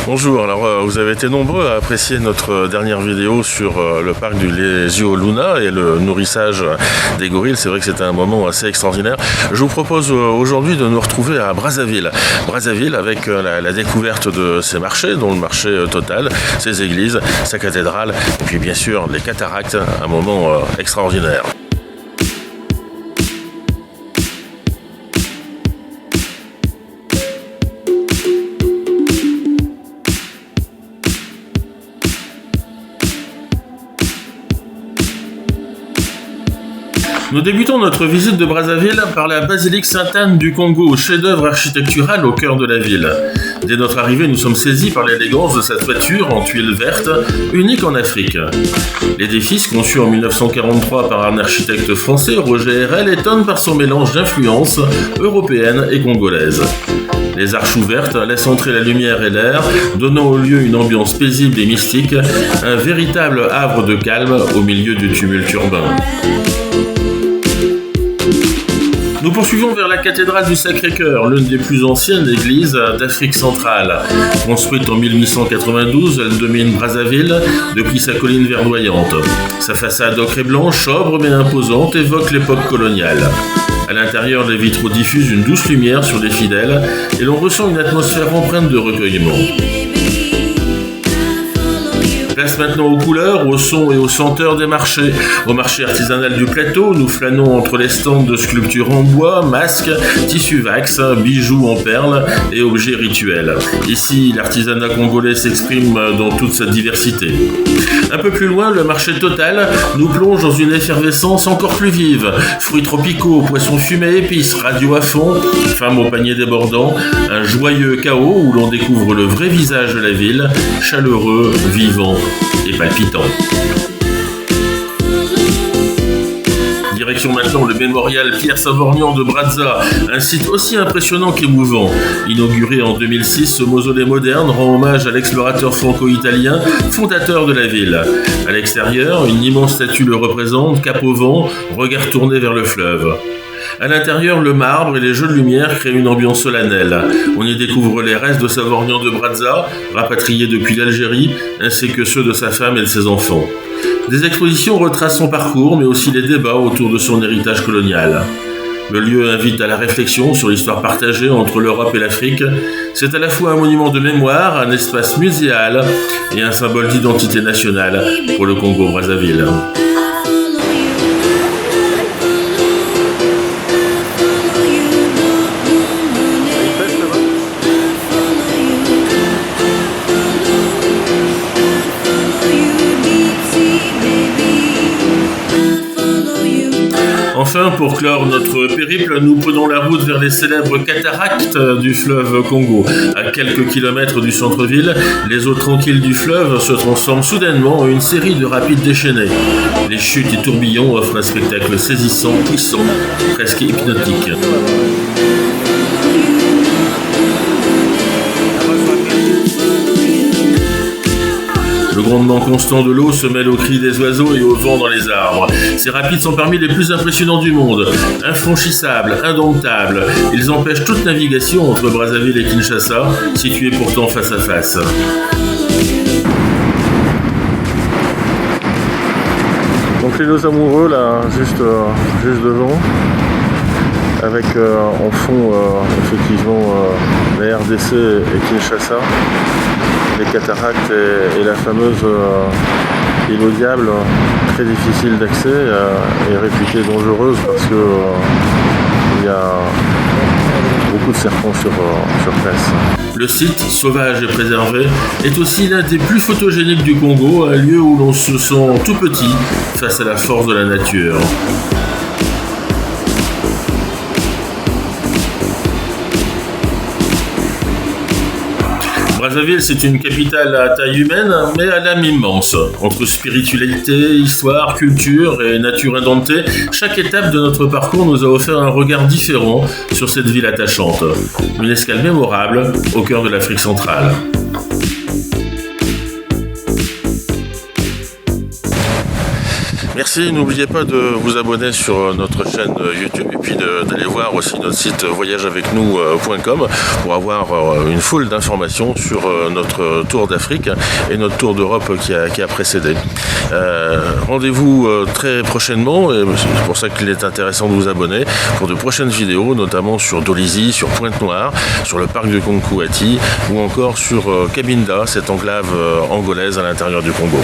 Bonjour, alors vous avez été nombreux à apprécier notre dernière vidéo sur le parc du Lesio Luna et le nourrissage des gorilles. C'est vrai que c'était un moment assez extraordinaire. Je vous propose aujourd'hui de nous retrouver à Brazzaville. Brazzaville avec la découverte de ses marchés, dont le marché total, ses églises, sa cathédrale et puis bien sûr les cataractes, un moment extraordinaire. Nous débutons notre visite de Brazzaville par la basilique Sainte-Anne du Congo, chef-d'œuvre architectural au cœur de la ville. Dès notre arrivée, nous sommes saisis par l'élégance de sa toiture en tuiles vertes, unique en Afrique. L'édifice, conçu en 1943 par un architecte français, Roger Herrel, étonne par son mélange d'influences européennes et congolaises. Les arches ouvertes laissent entrer la lumière et l'air, donnant au lieu une ambiance paisible et mystique, un véritable havre de calme au milieu du tumulte urbain. Nous poursuivons vers la cathédrale du Sacré-Cœur, l'une des plus anciennes églises d'Afrique centrale. Construite en 1892, elle domine Brazzaville depuis sa colline verdoyante. Sa façade ocre et blanche, sobre mais imposante, évoque l'époque coloniale. À l'intérieur, les vitraux diffusent une douce lumière sur les fidèles et l'on ressent une atmosphère empreinte de recueillement. Place maintenant aux couleurs, aux sons et aux senteurs des marchés. Au marché artisanal du plateau, nous flânons entre les stands de sculptures en bois, masques, tissus wax, bijoux en perles et objets rituels. Ici, l'artisanat congolais s'exprime dans toute sa diversité. Un peu plus loin, le marché total nous plonge dans une effervescence encore plus vive. Fruits tropicaux, poissons fumés, épices, radio à fond, femmes au panier débordant, un joyeux chaos où l'on découvre le vrai visage de la ville, chaleureux, vivant et palpitant. Direction maintenant le mémorial Pierre Savorgnan de Brazza, un site aussi impressionnant qu'émouvant. Inauguré en 2006, ce mausolée moderne rend hommage à l'explorateur franco-italien, fondateur de la ville. À l'extérieur, une immense statue le représente, cap au vent, regard tourné vers le fleuve. À l'intérieur, le marbre et les jeux de lumière créent une ambiance solennelle. On y découvre les restes de Savorgnan de Brazza, rapatrié depuis l'Algérie, ainsi que ceux de sa femme et de ses enfants. Des expositions retracent son parcours, mais aussi les débats autour de son héritage colonial. Le lieu invite à la réflexion sur l'histoire partagée entre l'Europe et l'Afrique. C'est à la fois un monument de mémoire, un espace muséal et un symbole d'identité nationale pour le Congo-Brazzaville. Enfin, pour clore notre périple, nous prenons la route vers les célèbres cataractes du fleuve Congo. À quelques kilomètres du centre-ville, les eaux tranquilles du fleuve se transforment soudainement en une série de rapides déchaînés. Les chutes et tourbillons offrent un spectacle saisissant, puissant, presque hypnotique. Le grondement constant de l'eau se mêle aux cris des oiseaux et au vent dans les arbres. Ces rapides sont parmi les plus impressionnants du monde. Infranchissables, indomptables, ils empêchent toute navigation entre Brazzaville et Kinshasa, situés pourtant face à face. Donc les deux amoureux là, juste devant, avec en fond effectivement la RDC et Kinshasa. Les cataractes et la fameuse île au diable, très difficile d'accès et réputée dangereuse parce que il y a beaucoup de serpents sur place. Le site, sauvage et préservé, est aussi l'un des plus photogéniques du Congo, un lieu où l'on se sent tout petit face à la force de la nature. Brazzaville, c'est une capitale à taille humaine, mais à l'âme immense. Entre spiritualité, histoire, culture et nature indomptée, chaque étape de notre parcours nous a offert un regard différent sur cette ville attachante. Une escale mémorable au cœur de l'Afrique centrale. Merci, n'oubliez pas de vous abonner sur notre chaîne YouTube et puis d'aller voir aussi notre site voyageavecnous.com pour avoir une foule d'informations sur notre tour d'Afrique et notre tour d'Europe qui a précédé. Rendez-vous très prochainement, et c'est pour ça qu'il est intéressant de vous abonner pour de prochaines vidéos, notamment sur Dolisie, sur Pointe-Noire, sur le parc de Konkouati ou encore sur Cabinda, cette enclave angolaise à l'intérieur du Congo.